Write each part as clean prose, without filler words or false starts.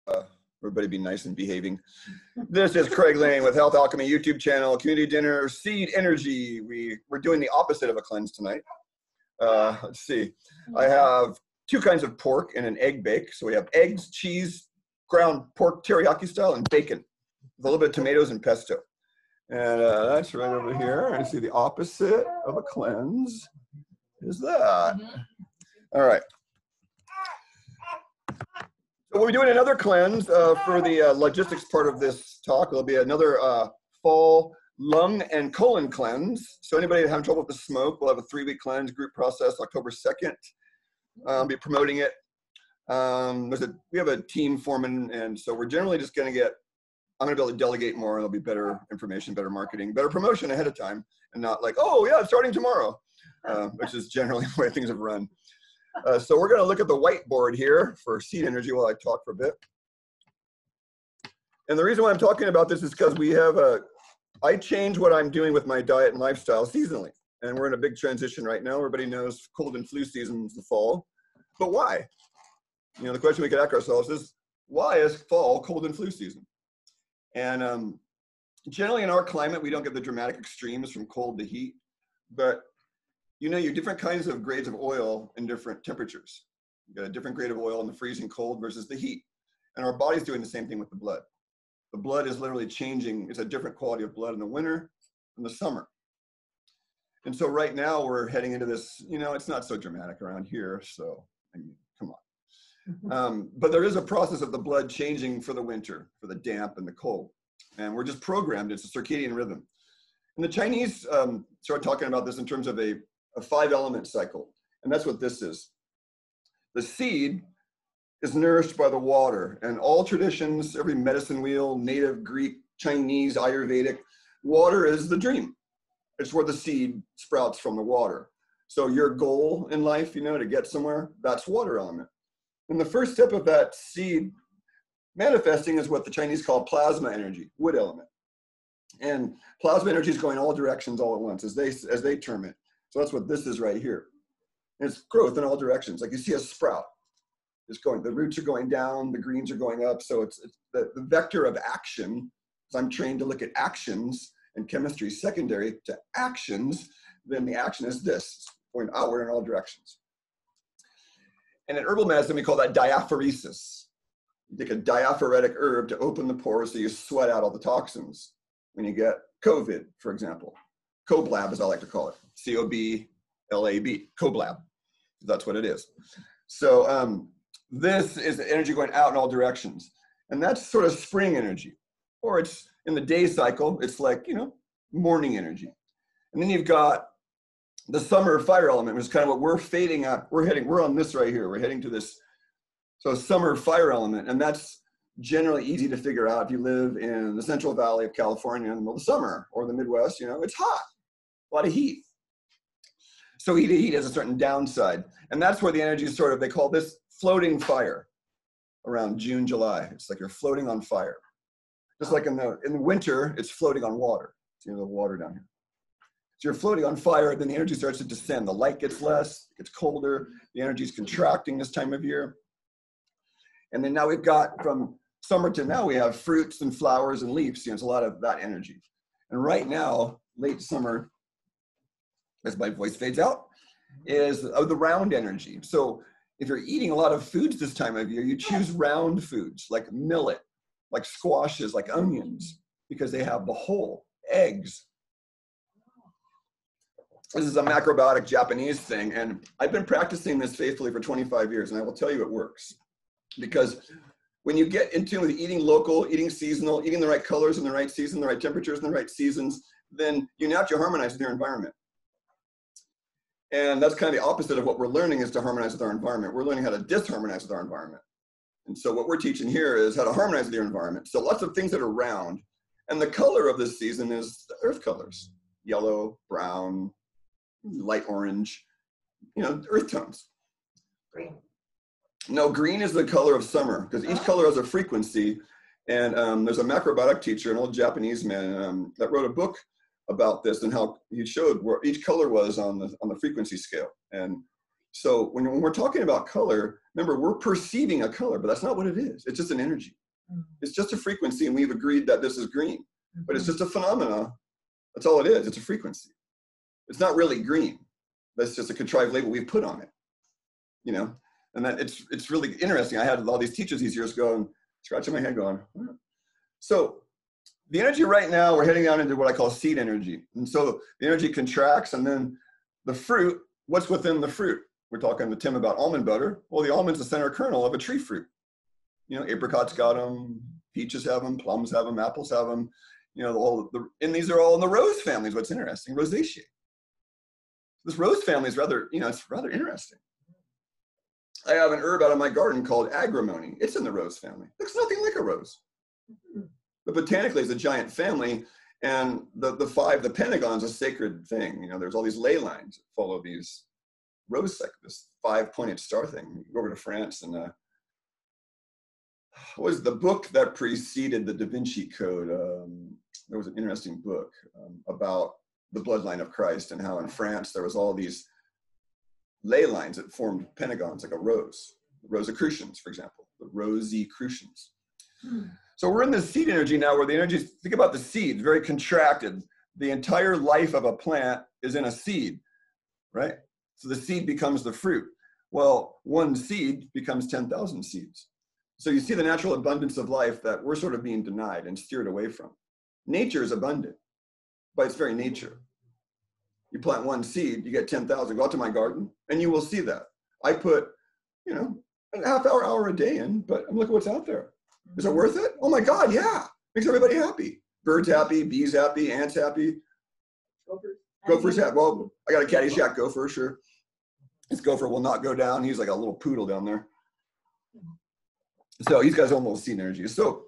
Everybody be nice and behaving. This is Craig Lane with Health Alchemy YouTube channel, Community Dinner, Seed Energy. We're doing the opposite of a cleanse tonight. Let's see. I have two kinds of pork and an egg bake. So we have eggs, cheese, ground pork teriyaki style, and bacon with a little bit of tomatoes and pesto. And that's right over here. And see the opposite of a cleanse is that. All right. So we'll be doing another cleanse for the logistics part of this talk. There'll be another fall lung and colon cleanse. So anybody having trouble with the smoke, we'll have a 3-week cleanse group process October 2nd. I'll be promoting it. We have a team forming, and so we're generally just going to I'm going to be able to delegate more. There'll be better information, better marketing, better promotion ahead of time, and not like, oh yeah, it's starting tomorrow, which is generally the way things have run. So we're going to look at the whiteboard here for seed energy while I talk for a bit. And the reason why I'm talking about this is because I change what I'm doing with my diet and lifestyle seasonally. And we're in a big transition right now. Everybody knows cold and flu season is the fall. But why? You know, the question we could ask ourselves is, why is fall cold and flu season? And generally in our climate, we don't get the dramatic extremes from cold to heat. But you know, you have different kinds of grades of oil in different temperatures. You got a different grade of oil in the freezing cold versus the heat. And our body's doing the same thing with the blood. The blood is literally changing. It's a different quality of blood in the winter than the summer. And so right now we're heading into this, you know, it's not so dramatic around here. So, I mean, come on. But there is a process of the blood changing for the winter, for the damp and the cold. And we're just programmed. It's a circadian rhythm. And the Chinese started talking about this in terms of a 5-element cycle. And that's what this is. The seed is nourished by the water. And all traditions, every medicine wheel, native, Greek, Chinese, Ayurvedic, water is the dream. It's where the seed sprouts from the water. So your goal in life, you know, to get somewhere, that's water element. And the first step of that seed manifesting is what the Chinese call plasma energy, wood element. And plasma energy is going all directions all at once, as they term it. So that's what this is right here. And it's growth in all directions. Like you see a sprout. It's going, the roots are going down, the greens are going up. So it's the vector of action. So I'm trained to look at actions, and chemistry is secondary to actions. Then the action is this, going outward in all directions. And in herbal medicine, we call that diaphoresis. You take a diaphoretic herb to open the pores so you sweat out all the toxins. When you get COVID, for example, coblab, as I like to call it, C-O-B-L-A-B, coblab. That's what it is. So this is the energy going out in all directions. And that's sort of spring energy. Or it's in the day cycle, it's like, you know, morning energy. And then you've got the summer fire element, which is kind of what we're fading at. We're on this right here. We're heading to this. So summer fire element, and that's generally easy to figure out if you live in the Central Valley of California in the middle of summer, or the Midwest. You know, it's hot, a lot of heat. So heat has a certain downside. And that's where the energy is sort of, they call this floating fire around June, July. It's like you're floating on fire. Just like in the winter, it's floating on water. You know, the water down here. So you're floating on fire, then the energy starts to descend. The light gets less, it gets colder, the energy is contracting this time of year. And then now we've got, from summer to now, we have fruits and flowers and leaves. You know, it's a lot of that energy. And right now, late summer, as my voice fades out, is the round energy. So if you're eating a lot of foods this time of year, you choose round foods like millet, like squashes, like onions, because they have the whole, eggs. This is a macrobiotic Japanese thing, and I've been practicing this faithfully for 25 years, and I will tell you it works. Because when you get into eating local, eating seasonal, eating the right colors in the right season, the right temperatures in the right seasons, then you naturally harmonize with your environment. And that's kind of the opposite of what we're learning, is to harmonize with our environment. We're learning how to disharmonize with our environment. And so what we're teaching here is how to harmonize with your environment. So lots of things that are round. And the color of this season is the earth colors: yellow, brown, light orange, you know, earth tones. Green. No, green is the color of summer, because each color has a frequency. And there's a macrobiotic teacher, an old Japanese man, that wrote a book about this, and how he showed where each color was on the frequency scale. And so when we're talking about color, Remember, we're perceiving a color, but that's not what it is. It's just an energy. It's just a frequency, and we've agreed that this is green, but it's just a phenomena. That's all it is. It's a frequency. It's not really green. That's just a contrived label we've put on it, you know? And that it's really interesting. I had all these teachers these years ago and scratching my head going, so the energy right now, we're heading down into what I call seed energy. And so the energy contracts, and then the fruit, what's within the fruit? We're talking to Tim about almond butter. Well, the almond's the center kernel of a tree fruit. You know, apricots got them, peaches have them, plums have them, apples have them. You know, and these are all in the rose family is what's interesting, Rosaceae. This rose family is rather, you know, it's rather interesting. I have an herb out of my garden called agrimony. It's in the rose family. Looks nothing like a rose. But botanically, it's a giant family, and the pentagon's a sacred thing. You know, there's all these ley lines that follow these rose, like this 5-pointed star thing. You go over to France, and what was the book that preceded the Da Vinci Code? There was an interesting book about the bloodline of Christ and how in France there was all these ley lines that formed pentagons like a rose. The Rosicrucians, for example, the Rosicrucians. So we're in this seed energy now where the energy, think about the seed, very contracted. The entire life of a plant is in a seed, right? So the seed becomes the fruit. Well, one seed becomes 10,000 seeds. So you see the natural abundance of life that we're sort of being denied and steered away from. Nature is abundant by its very nature. You plant one seed, you get 10,000. Go out to my garden, and you will see that. I put, you know, a half hour a day in, but look at what's out there. Is it worth it? Oh my God, yeah. Makes everybody happy. Birds happy, bees happy, ants happy. Gophers happy. Well, I got a Caddyshack gopher, sure. This gopher will not go down. He's like a little poodle down there. So he's got his own little seed energy. So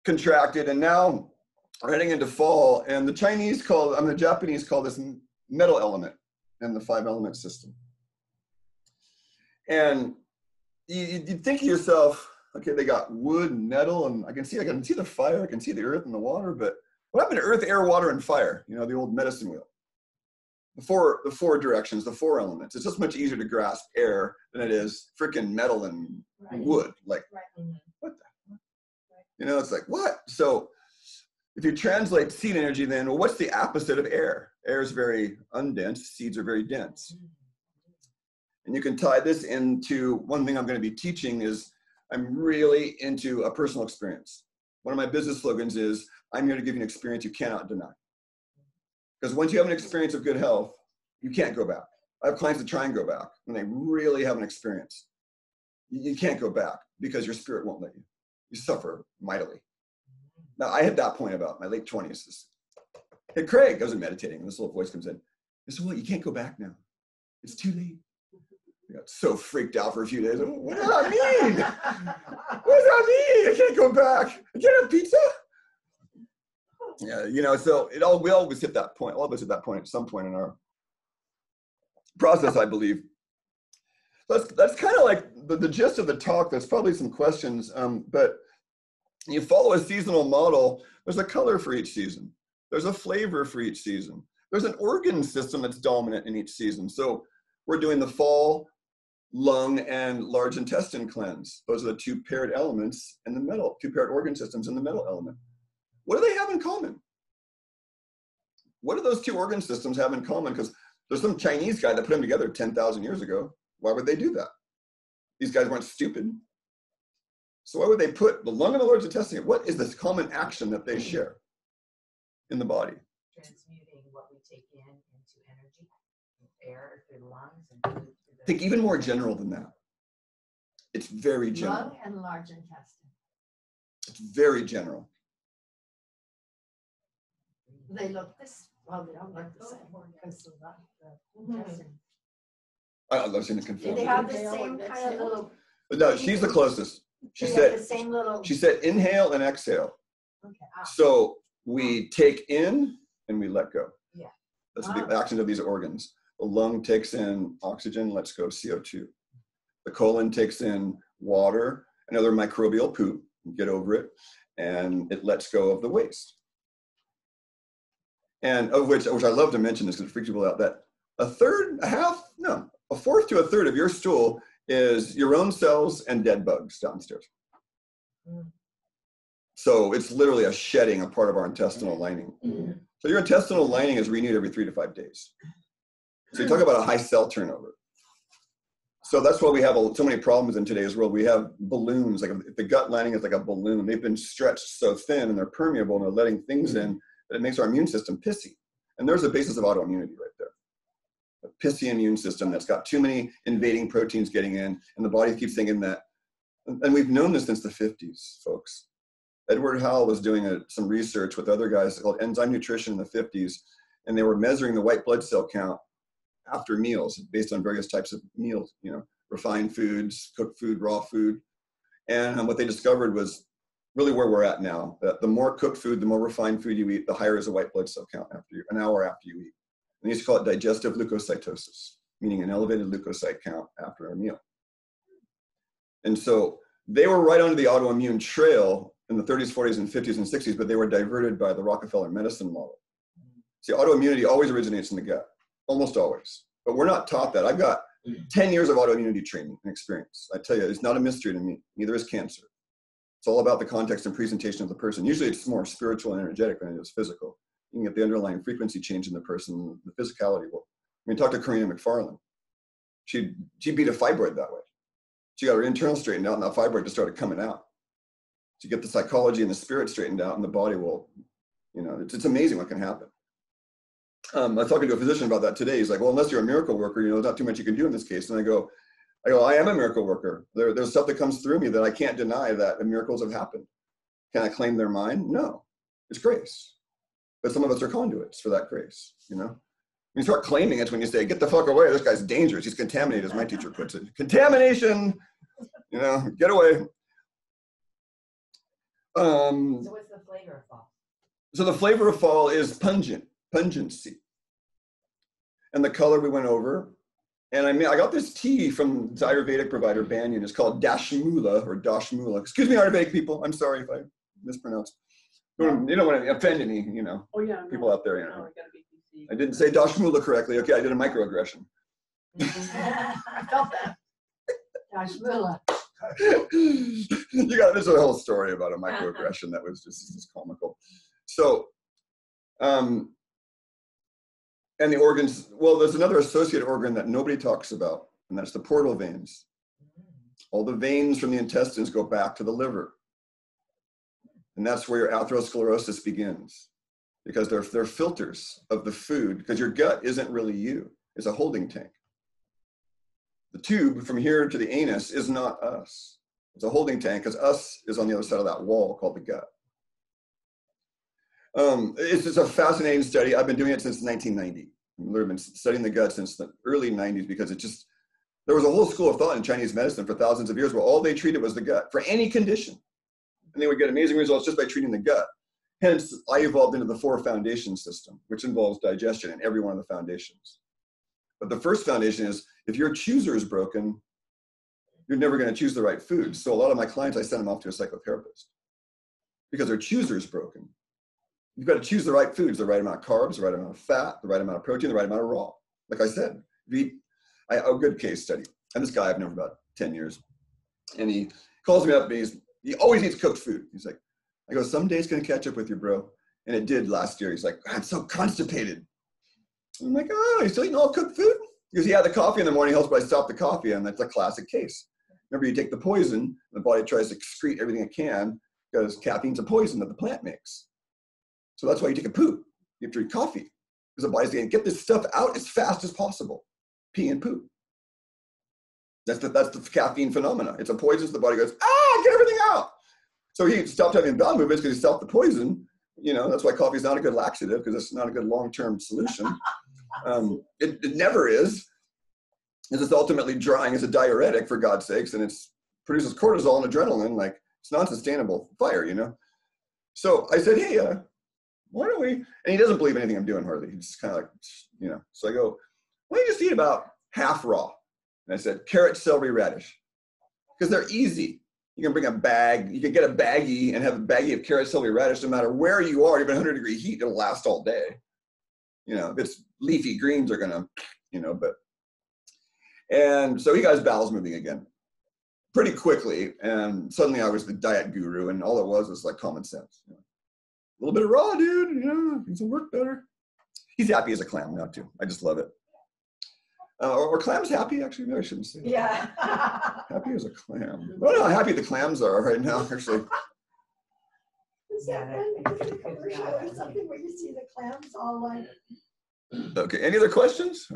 contracted, and now we're heading into fall, and the Japanese call this metal element in the 5-element system. And you think to yourself, okay, they got wood and metal, and I can see the fire, I can see the earth and the water, but what happened to earth, air, water, and fire? You know, the old medicine wheel. The four directions, the 4 elements. It's just much easier to grasp air than it is freaking metal and wood. Like, what the? You know, it's like, what? So if you translate seed energy, then, well, what's the opposite of air? Air is very undense, seeds are very dense. And you can tie this into one thing I'm going to be teaching is I'm really into a personal experience. One of my business slogans is, I'm here to give you an experience you cannot deny. Because once you have an experience of good health, you can't go back. I have clients that try and go back when they really have an experience. You can't go back because your spirit won't let you. You suffer mightily. Now, I hit that point about my late 20s. Hey, Craig, I was meditating, and this little voice comes in. I said, well, you can't go back now. It's too late. I got so freaked out for a few days. What does that mean? What does that mean? I can't go back. I can't have pizza? Yeah, you know, so we always hit that point. All of us hit that point at some point in our process, I believe. That's kind of like the gist of the talk. There's probably some questions, but you follow a seasonal model. There's a color for each season. There's a flavor for each season. There's an organ system that's dominant in each season. So we're doing the fall lung and large intestine cleanse. Those are the 2 paired elements in the metal, 2 paired organ systems in the metal element. What do they have in common? What do those 2 organ systems have in common? Because there's some Chinese guy that put them together 10,000 years ago. Why would they do that? These guys weren't stupid. So why would they put the lung and the large intestine? What is this common action that they share in the body? Transmuting what we take in into energy, air through the lungs, and food through the... Think even more general than that. It's very general. Lung and large intestine. It's very general. They look well, they don't look the same because of the intestine. I love seeing the confirm. They have the same kind of little. No, she's the closest. She They said have the same little. She said inhale and exhale. Okay. So we take in and we let go. Yeah. That's the action of these organs. The lung takes in oxygen, lets go CO2. The colon takes in water, another microbial poop, get over it, and it lets go of the waste. And of which I love to mention this because it freaks people out, that a fourth to a third of your stool is your own cells and dead bugs downstairs. So it's literally a shedding a part of our intestinal lining. So your intestinal lining is renewed every 3 to 5 days. So you talk about a high cell turnover. So that's why we have so many problems in today's world. We have balloons, like if the gut lining is like a balloon, they've been stretched so thin and they're permeable and they're letting things in that it makes our immune system pissy. And there's the basis of autoimmunity right there. A pissy immune system that's got too many invading proteins getting in, and the body keeps thinking that, and we've known this since the 50s, folks. Edward Howell was doing some research with other guys called enzyme nutrition in the 50s, and they were measuring the white blood cell count after meals based on various types of meals, refined foods, cooked food, raw food. And what they discovered was really where we're at now, that the more cooked food, the more refined food you eat, the higher is the white blood cell count an hour after you eat. And they used to call it digestive leukocytosis, meaning an elevated leukocyte count after a meal. And so they were right onto the autoimmune trail in the 30s, 40s, and 50s, and 60s, but they were diverted by the Rockefeller medicine model. See, autoimmunity always originates in the gut, almost always. But we're not taught that. I've got 10 years of autoimmunity training and experience. I tell you, it's not a mystery to me. Neither is cancer. It's all about the context and presentation of the person. Usually it's more spiritual and energetic than it is physical. You can get the underlying frequency change in the person, the physicality will. I mean, talk to Karina McFarland. She beat a fibroid that way. She got her internal straightened out and that fibroid just started coming out. So you get the psychology and the spirit straightened out and the body will, it's amazing what can happen. I was talking to a physician about that today. He's like, well, unless you're a miracle worker, there's not too much you can do in this case. And I go, I am a miracle worker. There's stuff that comes through me that I can't deny that the miracles have happened. Can I claim they're mine? No, it's grace. But some of us are conduits for that grace, When you start claiming it, when you say, get the fuck away, this guy's dangerous. He's contaminated, as my teacher puts it. Contamination, get away. So what's the flavor of fall? So the flavor of fall is pungency. And the color we went over. And I got this tea from the Ayurvedic provider, Banyan. It's called Dashmula or Dashmula. Excuse me, Ayurvedic people. I'm sorry if I mispronounced. You don't want to offend any, Oh, yeah, people out there, No, we gotta be PC. I didn't say Dashmula correctly. Okay, I did a microaggression. I felt that. Dashmula. There's a whole story about a microaggression that was just comical. So, and the organs, well, there's another associated organ that nobody talks about, and that's the portal veins. All the veins from the intestines go back to the liver. And that's where your atherosclerosis begins, because they're filters of the food, because your gut isn't really you, it's a holding tank. The tube from here to the anus is not us. It's a holding tank, because us is on the other side of that wall called the gut. It's just a fascinating study. I've been doing it since 1990. I've been studying the gut since the early 90s because there was a whole school of thought in Chinese medicine for thousands of years where all they treated was the gut for any condition. And they would get amazing results just by treating the gut. Hence, I evolved into the 4 foundation system, which involves digestion in every one of the foundations. But the first foundation is, if your chooser is broken, you're never going to choose the right food. So a lot of my clients, I send them off to a psychotherapist because their chooser is broken. You've got to choose the right foods, the right amount of carbs, the right amount of fat, the right amount of protein, the right amount of raw. Like I said, a good case study. And this guy I've known for about 10 years. And he calls me up and he always eats cooked food. He's like, I go, some day's going to catch up with you, bro. And it did last year. He's like, I'm so constipated. I'm like, oh, you're still eating all cooked food? Because he had the coffee in the morning, helps, but I stopped the coffee, and that's a classic case. Remember, you take the poison, the body tries to excrete everything it can, because caffeine's a poison that the plant makes. So that's why you take a poop. You have to drink coffee, because the body's going to get this stuff out as fast as possible. Pee and poop. That's the caffeine phenomena. It's a poison, so the body goes, get everything out. So he stopped having bowel movements because he stopped the poison. That's why coffee is not a good laxative, because it's not a good long-term solution. It never is. It's ultimately drying as a diuretic, for God's sakes, and it produces cortisol and adrenaline. Like, it's non-sustainable fire, So I said, hey, why don't we? And he doesn't believe anything I'm doing hardly. He's kind of like, So I go, why don't you just eat about half raw? And I said, carrot, celery, radish, because they're easy. You can bring a bag. You can get a baggie and have a baggie of carrot, celery, radish. No matter where you are, even 100-degree heat, it'll last all day. If it's leafy greens are gonna, but. And so he got his bowels moving again pretty quickly. And suddenly I was the diet guru, and all it was like common sense. You know, a little bit of raw, dude, you know, things will work better. He's happy as a clam now too. I just love it. Or clams happy, actually? Maybe I shouldn't say that. Yeah. Happy as a clam. I don't know how happy the clams are right now, actually. Is that a commercial or something where you see the clams all like? Okay, any other questions?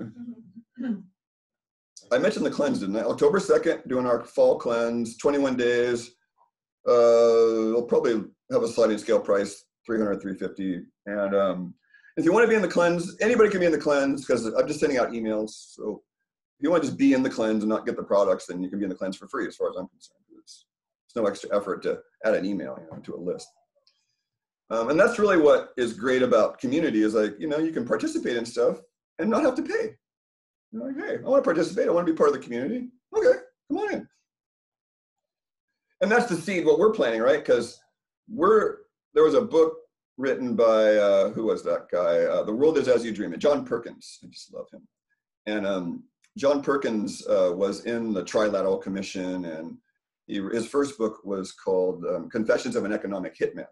I mentioned the cleanse, didn't I? October 2nd, doing our fall cleanse, 21 days. We'll probably have a sliding scale price, $300, $350. And if you want to be in the cleanse, anybody can be in the cleanse because I'm just sending out emails. So if you want to just be in the cleanse and not get the products, then you can be in the cleanse for free as far as I'm concerned. It's no extra effort to add an email, you know, to a list. And that's really what is great about community is like, you know, you can participate in stuff and not have to pay. You're like, hey, I want to participate. I want to be part of the community. Okay, come on in. And that's the seed, what we're planning, right? Because there was a book written by, who was that guy? The World is As You Dream It, John Perkins. I just love him. And John Perkins was in the Trilateral Commission, and his first book was called Confessions of an Economic Hitman.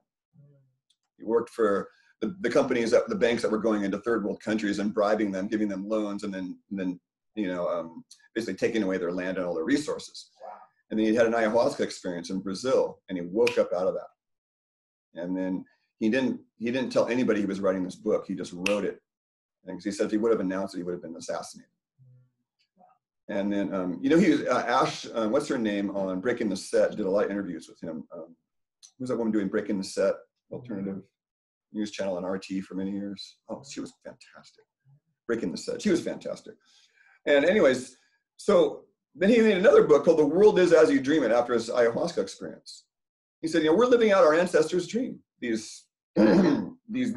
He worked for the companies, the banks that were going into third world countries and bribing them, giving them loans, and then you know, basically taking away their land and all their resources. And then he had an ayahuasca experience in Brazil, and he woke up out of that. And then he didn't tell anybody he was writing this book. He just wrote it. And he said if he would have announced it, he would have been assassinated. And then, you know, he was, Ash, what's her name, on Breaking the Set, did a lot of interviews with him. Who's that woman doing Breaking the Set, alternative news channel on RT for many years? Oh, she was fantastic. Breaking the Set, she was fantastic. And anyways, so then he made another book called The World is As You Dream It after his ayahuasca experience. He said, you know, we're living out our ancestors' dream. These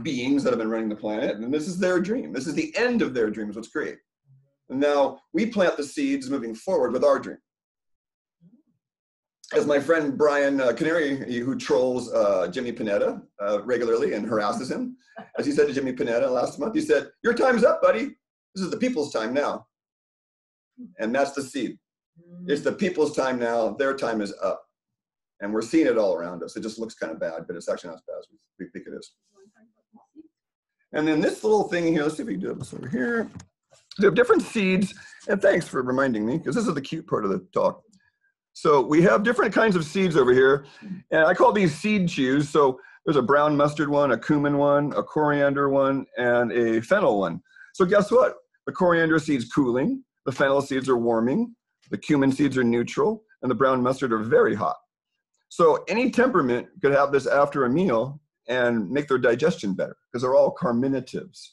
beings that have been running the planet, and this is their dream. This is the end of their dreams, what's great. And now we plant the seeds moving forward with our dream. As my friend Brian Canary, who trolls Jimmy Panetta regularly and harasses him, as he said to Jimmy Panetta last month, he said, your time's up, buddy. This is the people's time now. And that's the seed. It's the people's time now. Their time is up. And we're seeing it all around us. It just looks kind of bad, but it's actually not as bad as we think it is. And then this little thing here, let's see if we can do this over here. We have different seeds, and thanks for reminding me, because this is the cute part of the talk. So we have different kinds of seeds over here, and I call these seed chews. So there's a brown mustard one, a cumin one, a coriander one, and a fennel one. So guess what? The coriander seed's cooling, the fennel seeds are warming, the cumin seeds are neutral, and the brown mustard are very hot. So any temperament could have this after a meal and make their digestion better, because they're all carminatives.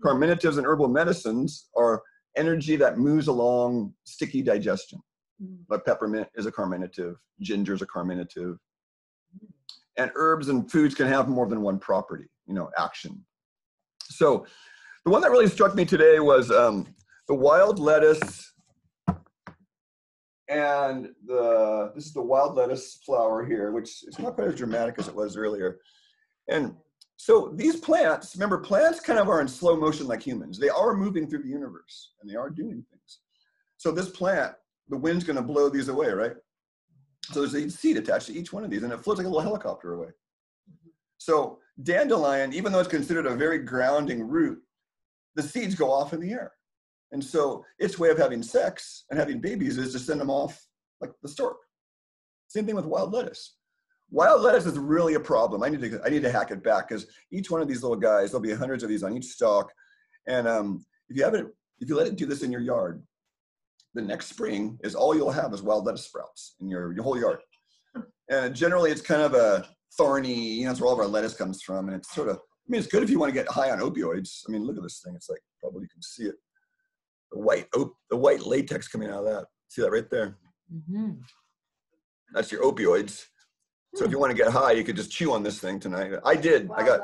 Carminatives in herbal medicines are energy that moves along sticky digestion. Like peppermint is a carminative, ginger is a carminative. And herbs and foods can have more than one property, you know, action. So the one that really struck me today was the wild lettuce. And this is the wild lettuce flower here, which is not quite as dramatic as it was earlier. And so these plants, remember, plants kind of are in slow motion like humans. They are moving through the universe, and they are doing things. So this plant, the wind's going to blow these away, right? So there's a seed attached to each one of these, and it floats like a little helicopter away. So dandelion, even though it's considered a very grounding root, the seeds go off in the air. And so its way of having sex and having babies is to send them off like the stork. Same thing with wild lettuce. Wild lettuce is really a problem. I need to hack it back, because each one of these little guys, there'll be hundreds of these on each stalk. And if you let it do this in your yard, the next spring is all you'll have is wild lettuce sprouts in your whole yard. And generally it's kind of a thorny, you know, that's where all of our lettuce comes from. And it's sort of, I mean, it's good if you want to get high on opioids. I mean, look at this thing. It's like, probably you can see it. The white latex coming out of that. See that right there? Mm-hmm. That's your opioids. So if you want to get high, you could just chew on this thing tonight. I did. Wild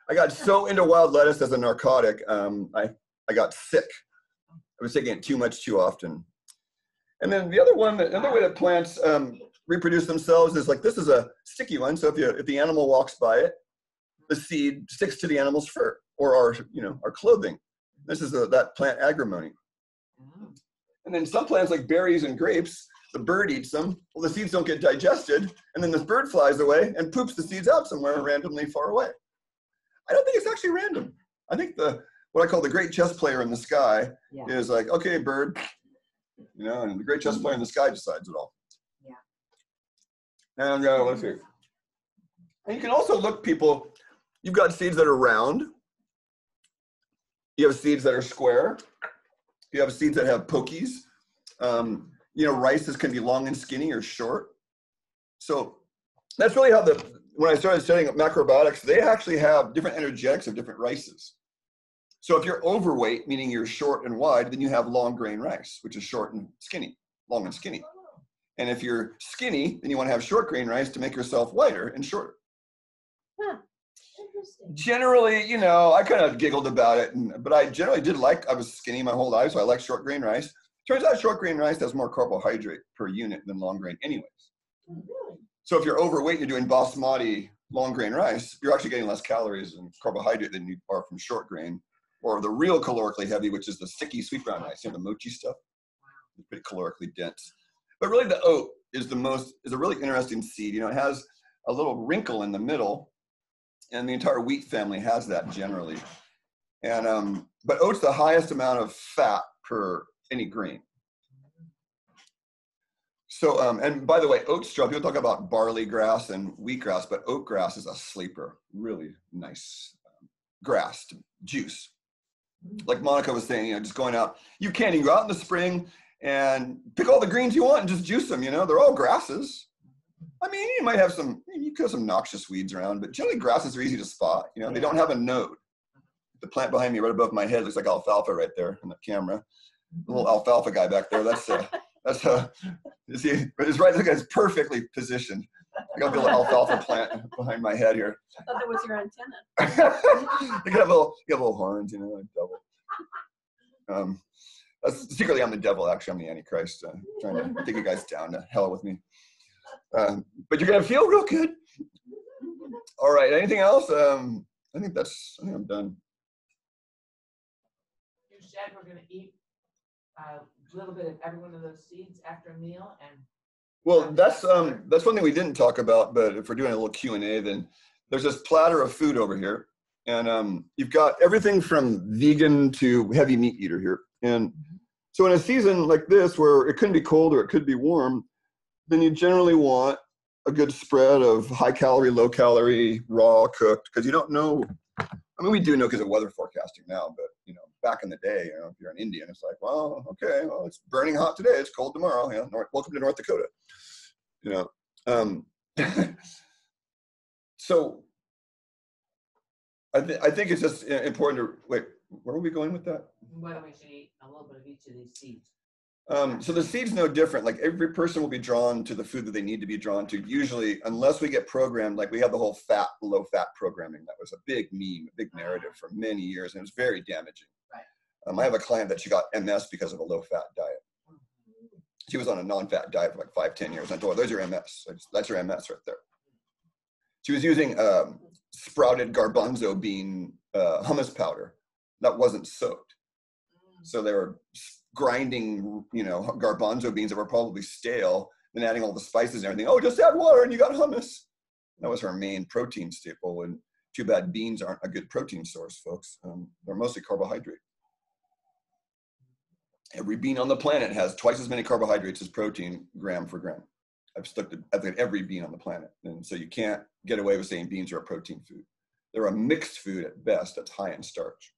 I got so into wild lettuce as a narcotic. I got sick. I was taking it too much too often. And then the other way that plants reproduce themselves is like, this is a sticky one. So if the animal walks by it, the seed sticks to the animal's fur or our clothing. This is that plant agrimony. And then some plants like berries and grapes, the bird eats them. Well, the seeds don't get digested. And then the bird flies away and poops the seeds out somewhere randomly far away. I don't think it's actually random. I think what I call the great chess player in the sky is like, okay, bird, you know, and the great chess player in the sky decides it all. Yeah. And let's see. And you can also look, people, you've got seeds that are round. You have seeds that are square. You have seeds that have pokies. You know, rices can be long and skinny or short. So that's really how when I started studying macrobiotics, they actually have different energetics of different rices. So if you're overweight, meaning you're short and wide, then you have long grain rice, which is short and skinny, long and skinny. And if you're skinny, then you want to have short grain rice to make yourself wider and shorter. Huh. Interesting. Generally, you know, I kind of giggled about it, but I generally I was skinny my whole life, so I like short grain rice. Turns out short grain rice has more carbohydrate per unit than long grain anyways. Oh, really? So if you're overweight and you're doing basmati long grain rice, you're actually getting less calories and carbohydrate than you are from short grain, or the real calorically heavy, which is the sticky sweet brown rice, you know, the mochi stuff. It's pretty calorically dense. But really the oat is a really interesting seed. You know, it has a little wrinkle in the middle, and the entire wheat family has that generally. And but oat's the highest amount of fat per any grain. So, and by the way, oat straw, people talk about barley grass and wheatgrass, but oat grass is a sleeper, really nice grass to juice. Like Monica was saying, you know, just going out, you can go out in the spring and pick all the greens you want and just juice them, you know, they're all grasses. I mean, you might have you could have some noxious weeds around, but generally grasses are easy to spot, you know, they don't have a node. The plant behind me right above my head looks like alfalfa right there in the camera. The little alfalfa guy back there, is he? It's right. Look, it's perfectly positioned. I got the little alfalfa plant behind my head here. I thought that was your antenna. You got little horns, you know, like double. Secretly, I'm the devil. Actually, I'm the Antichrist, trying to take you guys down to hell with me. But you're gonna feel real good. All right. Anything else? I think I'm done. You said we're gonna eat a little bit of every one of those seeds after a meal, and well, that's one thing we didn't talk about. But if we're doing a little Q&A, then there's this platter of food over here, and you've got everything from vegan to heavy meat eater here. And so in a season like this, where it could be cold or it could be warm, then you generally want a good spread of high calorie, low calorie, raw, cooked, because you don't know. I mean, we do know because of weather forecasting now, but you know, back in the day, you know, if you're an Indian, it's like, well, okay, well, it's burning hot today, it's cold tomorrow. You know, welcome to North Dakota. You know, so I think it's just important to wait. Where are we going with that? whether we should eat a little bit of each of these seeds. So the seed's no different. Like every person will be drawn to the food that they need to be drawn to. Usually, unless we get programmed, like we have the whole low fat programming. That was a big meme, a big narrative for many years, and it was very damaging. Right. I have a client that she got MS because of a low fat diet. She was on a non-fat diet for like 5-10 years. I told her, there's your MS. That's your MS right there. She was using sprouted garbanzo bean hummus powder that wasn't soaked. So they were grinding, you know, garbanzo beans that were probably stale, then adding all the spices and everything. Oh, just add water and you got hummus. That was her main protein staple. And too bad beans aren't a good protein source, folks. They're mostly carbohydrate. Every bean on the planet has twice as many carbohydrates as protein, gram for gram. I've looked at every bean on the planet. And so you can't get away with saying beans are a protein food. They're a mixed food at best that's high in starch.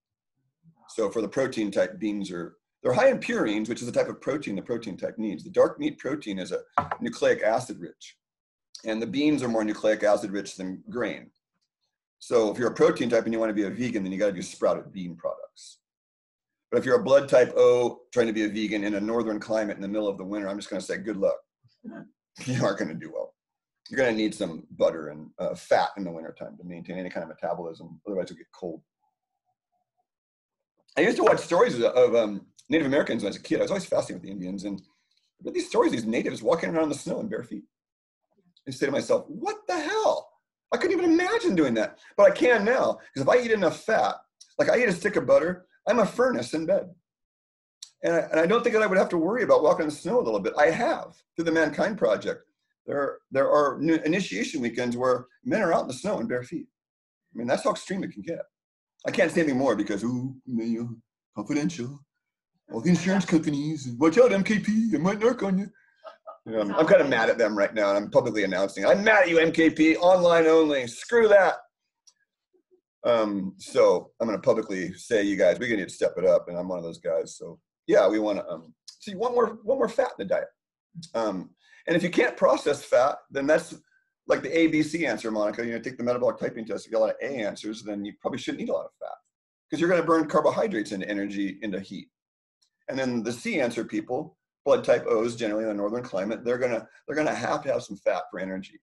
So for the protein type, they're high in purines, which is the type of protein the protein type needs. The dark meat protein is a nucleic acid rich. And the beans are more nucleic acid rich than grain. So if you're a protein type and you want to be a vegan, then you got to do sprouted bean products. But if you're a blood type O trying to be a vegan in a northern climate in the middle of the winter, I'm just going to say good luck. You aren't going to do well. You're going to need some butter and fat in the wintertime to maintain any kind of metabolism. Otherwise, you'll get cold. I used to watch stories of Native Americans when I was a kid. I was always fascinated with the Indians. And with these stories, these natives walking around in the snow in bare feet. I say to myself, what the hell? I couldn't even imagine doing that. But I can now, because if I eat enough fat, like I eat a stick of butter, I'm a furnace in bed. And I don't think that I would have to worry about walking in the snow a little bit. I have through the Mankind Project. There are initiation weekends where men are out in the snow in bare feet. I mean, that's how extreme it can get. I can't say anything more because, confidential. All the insurance companies, watch out, MKP, I might narc on you. I'm kind of mad at them right now, and I'm publicly announcing, I'm mad at you, MKP, online only, screw that. So I'm going to publicly say, you guys, we're going to need to step it up, and I'm one of those guys. So yeah, we want to see one more fat in the diet. And if you can't process fat, then that's like the ABC answer, Monica. Take the metabolic typing test. If you get a lot of A answers, then you probably shouldn't eat a lot of fat because you're going to burn carbohydrates into energy, into heat. And then the C answer people, blood type O's, generally in the northern climate, they're gonna have to have some fat for energy.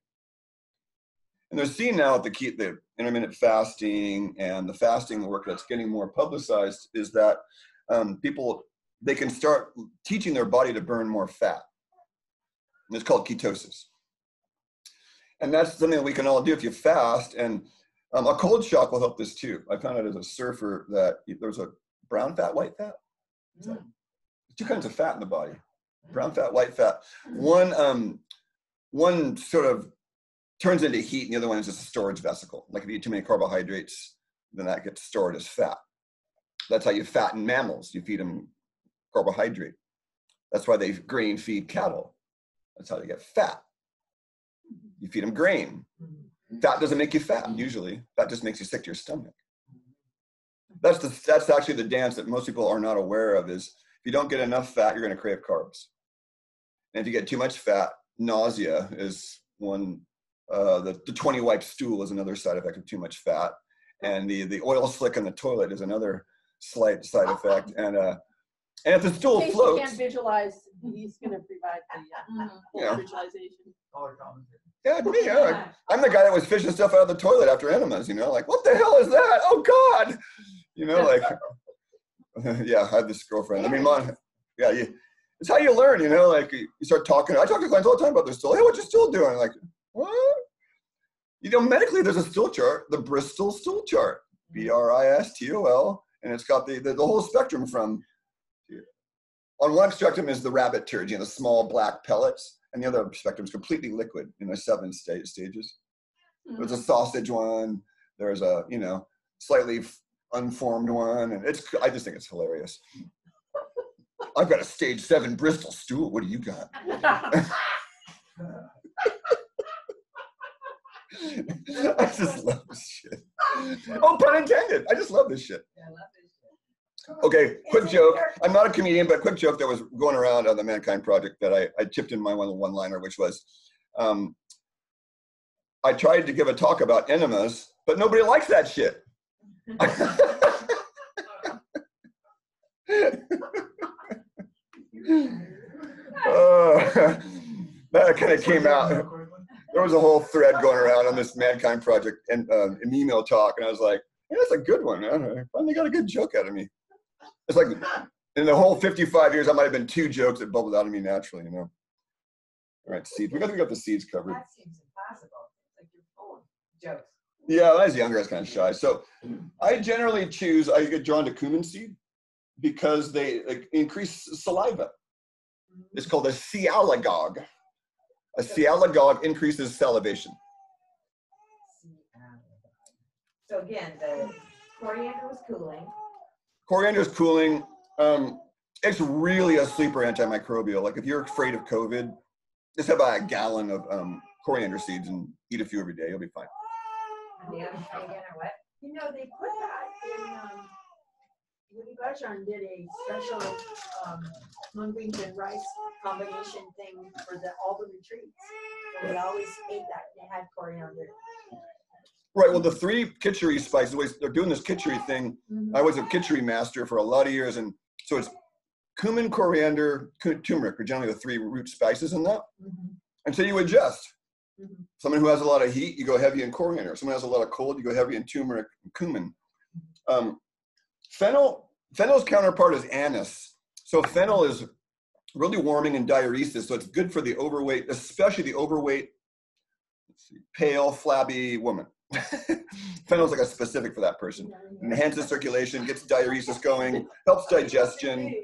And they're seeing now with the intermittent fasting and the fasting work that's getting more publicized is that they can start teaching their body to burn more fat. And it's called ketosis. And that's something that we can all do if you fast. And a cold shock will help this too. I found out as a surfer that there's a brown fat, white fat. There's two kinds of fat in the body: brown fat, white fat. One sort of turns into heat, and the other one is just a storage vesicle. Like if you eat too many carbohydrates, then that gets stored as fat. That's how you fatten mammals. You feed them carbohydrate. That's why they grain feed cattle. That's how they get fat. You feed them grain. Fat doesn't make you fat usually. Fat just makes you sick to your stomach. That's actually the dance that most people are not aware of, is if you don't get enough fat, you're going to crave carbs. And if you get too much fat, nausea is one. The 20 wipe stool is another side effect of too much fat. And the oil slick in the toilet is another slight side effect. And if the stool floats. You can't visualize, he's going to provide the visualization. Yeah, me. I'm the guy that was fishing stuff out of the toilet after enemas, like, what the hell is that? Oh, God. Yeah, I had this girlfriend. I mean, it's how you learn, like you start talking. I talk to clients all the time about their stool. Hey, what you stool doing? Like, what? Medically, there's a stool chart, the Bristol stool chart, BRISTOL, and it's got the whole spectrum from, on one spectrum is the rabbit turd, the small black pellets, and the other spectrum is completely liquid in the 7 stages. There's a sausage one, there's a, slightly unformed one, and I just think it's hilarious. I've got a stage 7 Bristol stool. What do you got? I just love this shit. Oh, pun intended. I just love this shit. Okay, quick joke. I'm not a comedian, but quick joke that was going around on the Mankind Project that I chipped in my one-liner, which was, I tried to give a talk about enemas, but nobody likes that shit. That kind of came out. There was a whole thread going around on this Mankind Project and an email talk, and I was like, yeah, that's a good one, man. I finally got a good joke out of me. It's like, in the whole 55 years, I might have been 2 jokes that bubbled out of me naturally, All right, seeds. We got the seeds covered. That seems impossible. It's like you're full of jokes. Yeah, when I was younger, I was kind of shy. So I generally I get drawn to cumin seed because they increase saliva. It's called a sialagogue. A sialagogue increases salivation. So again, the coriander was cooling. Coriander is cooling. It's really a sleeper antimicrobial. Like if you're afraid of COVID, just have about a gallon of coriander seeds and eat a few every day. You'll be fine. And the other thing again, or what? They put that in, Woody Bajorn did a special mung beans and rice combination thing for all the retreats. So we always ate that. They had coriander. Right. Well, the 3 kitchery spices, they're doing this kitchery thing. I was a kitchery master for a lot of years. And so it's cumin, coriander, turmeric are generally the 3 root spices in that. And so you adjust. Someone who has a lot of heat, you go heavy in coriander. Someone who has a lot of cold, you go heavy in turmeric and cumin. Fennel's counterpart is anise. So fennel is really warming and diuresis. So it's good for the overweight, especially the overweight, pale, flabby woman. Fennel's like a specific for that person. Enhances circulation, gets diuresis going, helps digestion,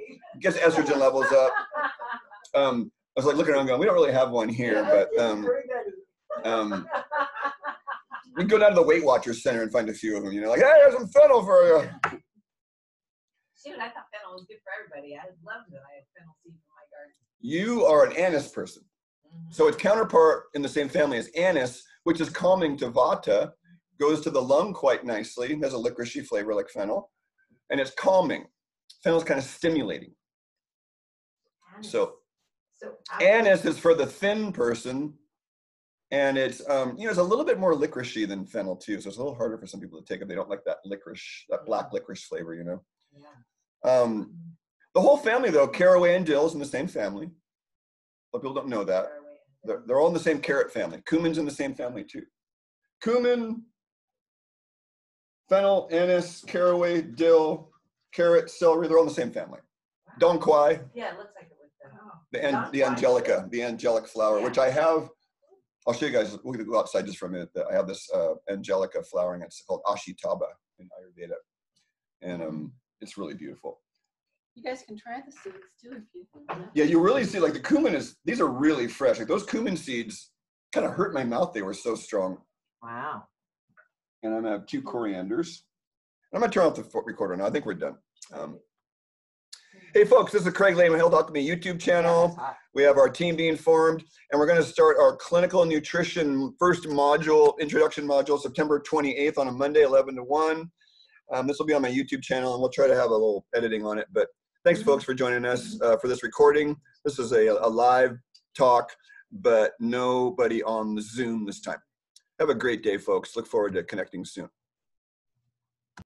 gets estrogen levels up. I was like looking around going, we don't really have one here, but we can go down to the Weight Watchers Center and find a few of them, you know, like, hey, there's some fennel for you. Shoot, I thought fennel was good for everybody. I loved that I had fennel seeds in my garden. You are an anise person. So its counterpart in the same family is anise, which is calming to vata, goes to the lung quite nicely, has a licoricey flavor like fennel, and it's calming. Fennel's kind of stimulating. Anise. So I anise is for the thin person, and it's you know, it's a little bit more licoricey than fennel too, so it's a little harder for some people to take if they don't like that licorice, that black licorice flavor, you know. Yeah. The whole family though, caraway and dill is in the same family. But people don't know that. They're all in the same carrot family. Cumin's in the same family too. Cumin, fennel, anise, caraway, dill, carrot, celery, they're all in the same family. Dong quai, Yeah, it looks like it was fennel. the angelica, the angelic flower, which I have. I'll show you guys. We're going to go outside just for a minute. I have this angelica flowering. It's called Ashitaba in Ayurveda, and it's really beautiful. You guys can try the seeds too if you want. Yeah, you really see like the cumin these are really fresh. Like those cumin seeds kind of hurt my mouth. They were so strong. Wow. And I'm gonna have 2 corianders. I'm gonna turn off the recorder now. I think we're done. Hey folks, this is Craig Lehman, Health Alchemy YouTube channel. We have our team being formed, and we're gonna start our clinical nutrition first module, introduction module, September 28th on a Monday, 11 to 1. This will be on my YouTube channel, and we'll try to have a little editing on it. But thanks, folks, for joining us for this recording. This is a live talk, but nobody on the Zoom this time. Have a great day, folks. Look forward to connecting soon.